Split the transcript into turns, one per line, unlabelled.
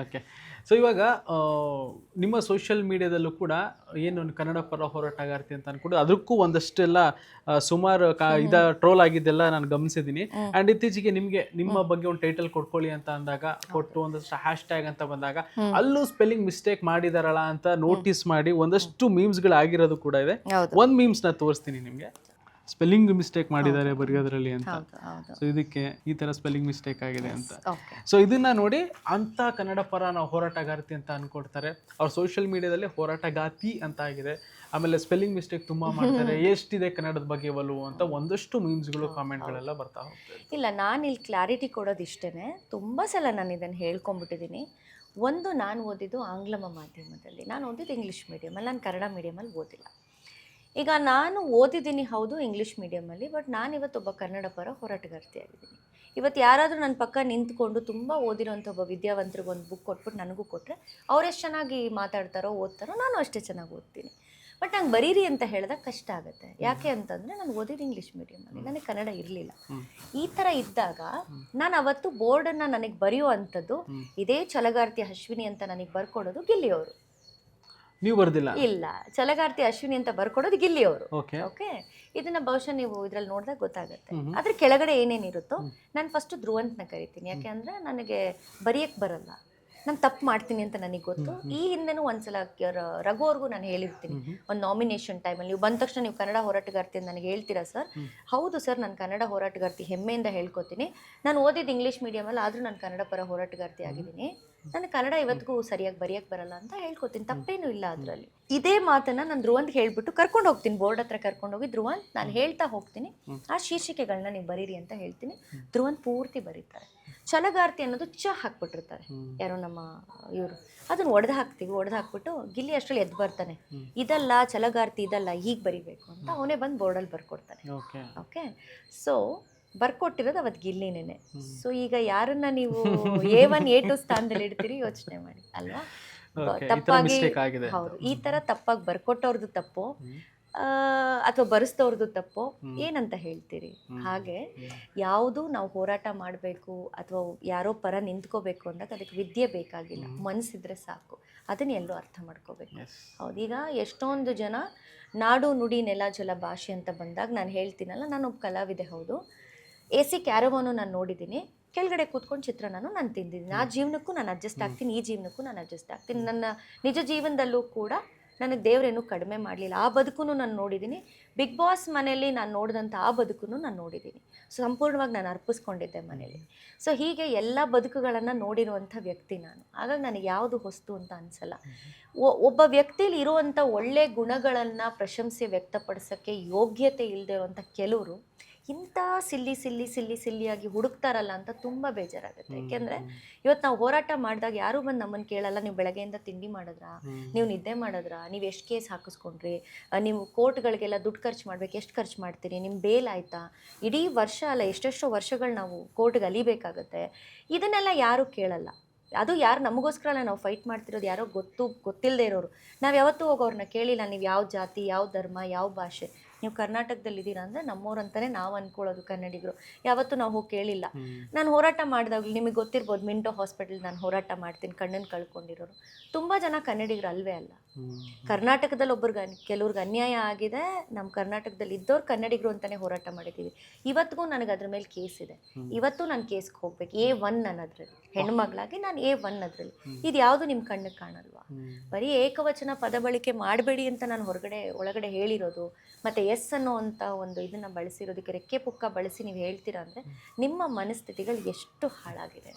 Okay. So ಇವಾಗ ನಿಮ್ಮ social ಮೀಡಿಯಾದಲ್ಲೂ ಕೂಡ ಏನು ಕನ್ನಡ ಪರ ಹೋರಾಟಗಾರ್ತಿ ಅಂತ ಅನ್ಕೊಂಡು ಅದಕ್ಕೂ ಒಂದಷ್ಟೆಲ್ಲ ಸುಮಾರು ಟ್ರೋಲ್ ಆಗಿದ್ದೆಲ್ಲ ನಾನು ಗಮನಿಸಿದ್ದೀನಿ. ಆ್ಯಂಡ್ ಇತ್ತೀಚೆಗೆ ನಿಮಗೆ ನಿಮ್ಮ ಬಗ್ಗೆ ಒಂದು ಟೈಟಲ್ ಕೊಟ್ಕೊಳ್ಳಿ ಅಂತ ಅಂದಾಗ ಕೊಟ್ಟು ಒಂದಷ್ಟು ಹ್ಯಾಶ್ ಟ್ಯಾಗ್ ಅಂತ ಬಂದಾಗ ಅಲ್ಲೂ ಸ್ಪೆಲ್ಲಿಂಗ್ ಮಿಸ್ಟೇಕ್ ಮಾಡಿದಾರಲ್ಲ ಅಂತ ನೋಟಿಸ್ ಮಾಡಿ ಒಂದಷ್ಟು ಮೀಮ್ಸ್ಗಳು ಆಗಿರೋದು ಕೂಡ ಇದೆ. ಒಂದು ಮೀಮ್ಸ್ನ ತೋರಿಸ್ತೀನಿ ನಿಮಗೆ. ಸ್ಪೆಲ್ಲಿಂಗ್ ಮಿಸ್ಟೇಕ್ ಮಾಡಿದ್ದಾರೆ ಬರೆಯೋದ್ರಲ್ಲಿ ಅಂತ. ಸೊ ಇದಕ್ಕೆ ಈ ತರ ಸ್ಪೆಲ್ಲಿಂಗ್ ಮಿಸ್ಟೇಕ್ ಆಗಿದೆ ಅಂತ. ಸೊ ಇದನ್ನ ನೋಡಿ ಅಂತ ಕನ್ನಡ ಪರ ನಾವು ಹೋರಾಟಗಾರ್ತಿ ಅಂತ ಅನ್ಕೊಡ್ತಾರೆ. ಅವ್ರ ಸೋಷಿಯಲ್ ಮೀಡಿಯಾದಲ್ಲಿ ಹೋರಾಟಗಾತಿ ಅಂತ ಆಗಿದೆ. ಆಮೇಲೆ ಸ್ಪೆಲ್ಲಿಂಗ್ ಮಿಸ್ಟೇಕ್ ತುಂಬಾ ಮಾಡ್ತಾರೆ. ಎಷ್ಟಿದೆ ಕನ್ನಡದ ಬಗ್ಗೆ ಒಲವು ಅಂತ ಒಂದಷ್ಟು ಮೀಮ್ಸ್ಗಳು ಕಾಮೆಂಟ್ಗಳೆಲ್ಲ ಬರ್ತಾ ಹೋಗ್ತದೆ.
ಇಲ್ಲ, ನಾನು ಇಲ್ಲಿ ಕ್ಲಾರಿಟಿ ಕೊಡೋದು ಇಷ್ಟೇ. ತುಂಬ ಸಲ ನಾನು ಇದನ್ನು ಹೇಳ್ಕೊಂಡ್ಬಿಟ್ಟಿದ್ದೀನಿ. ಒಂದು, ನಾನು ಓದಿದ್ದು ಆಂಗ್ಲ ಮಾಧ್ಯಮದಲ್ಲಿ, ನಾನು ಓದಿದ್ದು ಇಂಗ್ಲೀಷ್ ಮೀಡಿಯಮಲ್ಲಿ, ನಾನು ಕನ್ನಡ ಮೀಡಿಯಮಲ್ಲಿ ಓದಿಲ್ಲ. ಈಗ ನಾನು ಓದಿದ್ದೀನಿ ಹೌದು ಇಂಗ್ಲೀಷ್ ಮೀಡಿಯಮಲ್ಲಿ, ಬಟ್ ನಾನು ಇವತ್ತೊಬ್ಬ ಕನ್ನಡ ಪರ ಹೋರಾಟಗಾರ್ತಿ ಆಗಿದ್ದೀನಿ. ಇವತ್ತು ಯಾರಾದರೂ ನನ್ನ ಪಕ್ಕ ನಿಂತ್ಕೊಂಡು ತುಂಬ ಓದಿರೋಂಥ ಒಬ್ಬ ವಿದ್ಯಾವಂತರಿಗೆ ಒಂದು ಬುಕ್ ಕೊಟ್ಬಿಟ್ಟು ನನಗೂ ಕೊಟ್ಟರೆ ಅವ್ರು ಎಷ್ಟು ಚೆನ್ನಾಗಿ ಮಾತಾಡ್ತಾರೋ ಓದ್ತಾರೋ ನಾನು ಅಷ್ಟೇ ಚೆನ್ನಾಗಿ ಓದ್ತೀನಿ. ಬಟ್ ನಂಗೆ ಬರೀರಿ ಅಂತ ಹೇಳಿದಾಗ ಕಷ್ಟ ಆಗುತ್ತೆ. ಯಾಕೆ ಅಂತಂದರೆ ನಾನು ಓದಿದ್ದು ಇಂಗ್ಲೀಷ್ ಮೀಡಿಯಮಲ್ಲಿ, ನನಗೆ ಕನ್ನಡ ಇರಲಿಲ್ಲ. ಈ ಥರ ಇದ್ದಾಗ ನಾನು ಅವತ್ತು ಬೋರ್ಡನ್ನು ನನಗೆ ಬರೆಯೋ ಅಂಥದ್ದು ಇದೇ ಛಲಗಾರ್ತಿ ಅಶ್ವಿನಿ ಅಂತ ನನಗೆ ಬರ್ಕೊಡೋದು ಗಿಲ್ಲಿಯವರು.
ನೀವು ಬರ್ದಿಲ್ಲ?
ಇಲ್ಲ, ಛಲಗಾರ್ತಿ ಅಶ್ವಿನಿ ಅಂತ ಬರ್ಕೊಡೋದು ಗಿಲ್ಲಿಯವರು.
ಓಕೆ.
ಇದನ್ನ ಬಹುಶಃ ನೀವು ಇದ್ರಲ್ಲಿ ನೋಡಿದಾಗ ಗೊತ್ತಾಗುತ್ತೆ. ಅದ್ರ ಕೆಳಗಡೆ ಏನೇನಿರುತ್ತೋ ನಾನು ಫಸ್ಟ್ ಧ್ರುವಂತನ ಕರಿತೀನಿ. ಯಾಕೆ ಅಂದರೆ ನನಗೆ ಬರೆಯಕ್ಕೆ ಬರಲ್ಲ, ನಾನು ತಪ್ಪು ಮಾಡ್ತೀನಿ ಅಂತ ನನಗೆ ಗೊತ್ತು. ಈ ಹಿಂದೆನೂ ಒಂದ್ಸಲ ರಘು ಅವ್ರಿಗೂ ನಾನು ಹೇಳಿರ್ತೀನಿ, ಒಂದು ನಾಮಿನೇಷನ್ ಟೈಮಲ್ಲಿ ನೀವು ಬಂದ ತಕ್ಷಣ ನೀವು ಕನ್ನಡ ಹೋರಾಟಗಾರ್ತಿ ಅಂತ ನನಗೆ ಹೇಳ್ತೀರಾ ಸರ್? ಹೌದು ಸರ್, ನಾನು ಕನ್ನಡ ಹೋರಾಟಗಾರ್ತಿ ಹೆಮ್ಮೆಯಿಂದ ಹೇಳ್ಕೊತೀನಿ. ನಾನು ಓದಿದ್ದು ಇಂಗ್ಲೀಷ್ ಮೀಡಿಯಮಲ್ಲಿ, ಆದರೂ ನಾನು ಕನ್ನಡ ಪರ ಹೋರಾಟಗಾರ್ತಿ ಆಗಿದ್ದೀನಿ. ನನಗೆ ಕನ್ನಡ ಇವತ್ತಿಗೂ ಸರಿಯಾಗಿ ಬರೆಯಕ್ಕೆ ಬರಲ್ಲ ಅಂತ ಹೇಳ್ಕೊತೀನಿ, ತಪ್ಪೇನೂ ಇಲ್ಲ ಅದರಲ್ಲಿ. ಇದೇ ಮಾತನ್ನು ನಾನು ಧ್ರುವಂತ್ ಹೇಳ್ಬಿಟ್ಟು ಕರ್ಕೊಂಡು ಹೋಗ್ತೀನಿ, ಬೋರ್ಡ್ ಹತ್ರ ಕರ್ಕೊಂಡೋಗಿ, ಧ್ರುವಂತ್ ನಾನು ಹೇಳ್ತಾ ಹೋಗ್ತೀನಿ, ಆ ಶೀರ್ಷಿಕೆಗಳನ್ನ ನೀವು ಬರೀರಿ ಅಂತ ಹೇಳ್ತೀನಿ. ಧ್ರುವಂತ್ ಪೂರ್ತಿ ಬರೀತಾರೆ. ಛಲಗಾರ್ತಿ ಅನ್ನೋದು ಹಾಕ್ಬಿಟ್ಟಿರ್ತಾರೆ ಯಾರೋ ನಮ್ಮ ಇವರು, ಅದನ್ನ ಒಡೆದು ಹಾಕ್ಬಿಟ್ಟು ಗಿಲ್ಲಿ ಅಷ್ಟರಲ್ಲಿ ಎದ್ದು ಬರ್ತಾನೆ, ಇದಲ್ಲ ಛಲಗಾರ್ತಿ ಇದಲ್ಲ ಹೀಗೆ ಬರಿಬೇಕು ಅಂತ ಅವನೇ ಬಂದು ಬೋರ್ಡಲ್ಲಿ ಬರ್ಕೊಡ್ತಾನೆ. ಓಕೆ. ಸೊ ಬರ್ಕೊಟ್ಟಿರೋದು ಅವತ್ತು ಗಿಲ್ಲಿನೇನೆ. ಸೊ ಈಗ ಯಾರನ್ನ ನೀವು A1 A2 ಸ್ಥಾನದಲ್ಲಿ ಇಡ್ತೀರಿ ಯೋಚನೆ ಮಾಡಿ ಅಲ್ವಾ? ತಪ್ಪಾಗಿ, ಹೌದು, ಈ ತರ ತಪ್ಪಾಗಿ ಬರ್ಕೊಟ್ಟವ್ರದ್ದು ತಪ್ಪು ಅಥವಾ ಬರೆಸ್ತವ್ರದ್ದು ತಪ್ಪು ಏನಂತ ಹೇಳ್ತೀರಿ? ಹಾಗೆ ಯಾವುದು ನಾವು ಹೋರಾಟ ಮಾಡಬೇಕು ಅಥವಾ ಯಾರೋ ಪರ ನಿಂತ್ಕೋಬೇಕು ಅಂದಾಗ ಅದಕ್ಕೆ ವಿದ್ಯೆ ಬೇಕಾಗಿಲ್ಲ, ಮನಸ್ಸಿದ್ರೆ ಸಾಕು. ಅದನ್ನ ಎಲ್ಲರೂ ಅರ್ಥ ಮಾಡ್ಕೋಬೇಕು. ಹೌದು, ಈಗ ಎಷ್ಟೊಂದು ಜನ ನಾಡು ನುಡಿ ನೆಲ ಜಲ ಭಾಷೆ ಅಂತ ಬಂದಾಗ ನಾನು ಹೇಳ್ತೀನಲ್ಲ, ನಾನೊಬ್ಬ ಕಲಾವಿದೆ ಹೌದು. AC ಕ್ಯಾರವಾನು ನಾನು ನೋಡಿದ್ದೀನಿ, ಕೆಳಗಡೆ ಕೂತ್ಕೊಂಡು ಚಿತ್ರಾನ್ನನೂ ನಾನು ತಿಂದಿದ್ದೀನಿ. ಆ ಜೀವನಕ್ಕೂ ನಾನು ಅಡ್ಜಸ್ಟ್ ಆಗ್ತೀನಿ, ಈ ಜೀವನಕ್ಕೂ ನಾನು ಅಡ್ಜಸ್ಟ್ ಆಗ್ತೀನಿ. ನನ್ನ ನಿಜ ಜೀವನದಲ್ಲೂ ಕೂಡ ನನಗೆ ದೇವರೇನು ಕಡಿಮೆ ಮಾಡಲಿಲ್ಲ. ಆ ಬದುಕು ನಾನು ನೋಡಿದ್ದೀನಿ. ಬಿಗ್ ಬಾಸ್ ಮನೆಯಲ್ಲಿ ನಾನು ನೋಡಿದಂಥ ಆ ಬದುಕು ನಾನು ನೋಡಿದ್ದೀನಿ. ಸಂಪೂರ್ಣವಾಗಿ ನಾನು ಅರ್ಪಿಸ್ಕೊಂಡಿದ್ದೆ ಮನೇಲಿ. ಸೊ ಹೀಗೆ ಎಲ್ಲ ಬದುಕುಗಳನ್ನು ನೋಡಿರುವಂಥ ವ್ಯಕ್ತಿ ನಾನು. ಹಾಗಾಗಿ ನನಗೆ ಯಾವುದು ಹೊಸ್ತು ಅಂತ ಅನಿಸಲ್ಲ. ಒಬ್ಬ ವ್ಯಕ್ತಿಲಿ ಇರುವಂಥ ಒಳ್ಳೆ ಗುಣಗಳನ್ನು ಪ್ರಶಂಸೆ ವ್ಯಕ್ತಪಡಿಸೋಕ್ಕೆ ಯೋಗ್ಯತೆ ಇಲ್ಲದೆ ಇರುವಂಥ ಕೆಲವರು ಇಂಥ ಸಿಲ್ಲಿಯಾಗಿ ಹುಡುಕ್ತಾರಲ್ಲ ಅಂತ ತುಂಬ ಬೇಜಾರಾಗುತ್ತೆ. ಯಾಕೆಂದರೆ ಇವತ್ತು ನಾವು ಹೋರಾಟ ಮಾಡಿದಾಗ ಯಾರೂ ಬಂದು ನಮ್ಮನ್ನು ಕೇಳಲ್ಲ, ನೀವು ಬೆಳಗ್ಗೆಯಿಂದ ತಿಂಡಿ ಮಾಡಿದ್ರಾ, ನೀವು ನಿದ್ದೆ ಮಾಡಿದ್ರಾ, ನೀವು ಎಷ್ಟು ಕೇಸ್ ಹಾಕಿಸ್ಕೊಂಡ್ರಿ, ನೀವು ಕೋರ್ಟ್ಗಳಿಗೆಲ್ಲ ದುಡ್ಡು ಖರ್ಚು ಮಾಡ್ಬೇಕು, ಎಷ್ಟು ಖರ್ಚು ಮಾಡ್ತೀರಿ, ನಿಮ್ಮ ಬೇಲ್ ಆಯಿತಾ, ಇಡೀ ವರ್ಷ ಅಲ್ಲ ಎಷ್ಟೆಷ್ಟೋ ವರ್ಷಗಳು ನಾವು ಕೋರ್ಟ್ಗೆ ಅಲಿಬೇಕಾಗತ್ತೆ. ಇದನ್ನೆಲ್ಲ ಯಾರೂ ಕೇಳಲ್ಲ. ಅದು ಯಾರು ನಮಗೋಸ್ಕರ ಅಲ್ಲ ನಾವು ಫೈಟ್ ಮಾಡ್ತಿರೋದು, ಯಾರೋ ಗೊತ್ತಿಲ್ಲದೆ ಇರೋರು. ನಾವು ಯಾವತ್ತೂ ಹೋಗೋರನ್ನ ಕೇಳಿಲ್ಲ, ನೀವು ಯಾವ ಜಾತಿ, ಯಾವ ಧರ್ಮ, ಯಾವ ಭಾಷೆ, ನೀವು ಕರ್ನಾಟಕದಲ್ಲಿ ಇದ್ದೀರಾ ಅಂದರೆ ನಮ್ಮವ್ರಂತಾನೆ ನಾವು ಅಂದ್ಕೊಳ್ಳೋದು ಕನ್ನಡಿಗರು. ಯಾವತ್ತೂ ನಾವು ಹೋಗಿ ಕೇಳಿಲ್ಲ. ನಾನು ಹೋರಾಟ ಮಾಡಿದಾಗಲೂ ನಿಮಗೆ ಗೊತ್ತಿರ್ಬೋದು, ಮಿಂಟೋ ಹಾಸ್ಪಿಟಲ್ ನಾನು ಹೋರಾಟ ಮಾಡ್ತೀನಿ, ಕಣ್ಣನ್ನು ಕಳ್ಕೊಂಡಿರೋರು ತುಂಬ ಜನ ಕನ್ನಡಿಗರು ಅಲ್ವೇ ಅಲ್ಲ. ಕರ್ನಾಟಕದಲ್ಲಿ ಕೆಲವ್ರಿಗೆ ಅನ್ಯಾಯ ಆಗಿದೆ, ನಮ್ಮ ಕರ್ನಾಟಕದಲ್ಲಿ ಇದ್ದವ್ರು ಕನ್ನಡಿಗರು ಅಂತಲೇ ಹೋರಾಟ ಮಾಡಿದ್ದೀವಿ. ಇವತ್ತಿಗೂ ನನಗೆ ಅದ್ರ ಮೇಲೆ ಕೇಸ್ ಇದೆ. ಇವತ್ತು ನಾನು ಕೇಸ್ಗೆ ಹೋಗ್ಬೇಕು. A1 ಅನ್ನೋದ್ರಲ್ಲಿ ಹೆಣ್ಮಗಳಾಗಿ ನಾನು A1 ಅದರಲ್ಲಿ. ಇದು ಯಾವುದು ನಿಮ್ಮ ಕಣ್ಣಿಗೆ ಕಾಣಲ್ವಾ? ಬರೀ ಏಕವಚನ ಪದ ಬಳಕೆ ಮಾಡಬೇಡಿ ಅಂತ ನಾನು ಒಳಗಡೆ ಹೇಳಿರೋದು, ಮತ್ತು ಎಸ್ ಅನ್ನೋ ಅಂಥ ಒಂದು ಇದನ್ನು ಬಳಸಿರೋದಕ್ಕೆ ರೆಕ್ಕೆ ಪುಕ್ಕ ಬಳಸಿ ನೀವು ಹೇಳ್ತೀರಾ ಅಂದರೆ ನಿಮ್ಮ ಮನಸ್ಥಿತಿಗಳು ಎಷ್ಟು ಹಾಳಾಗಿದೆ.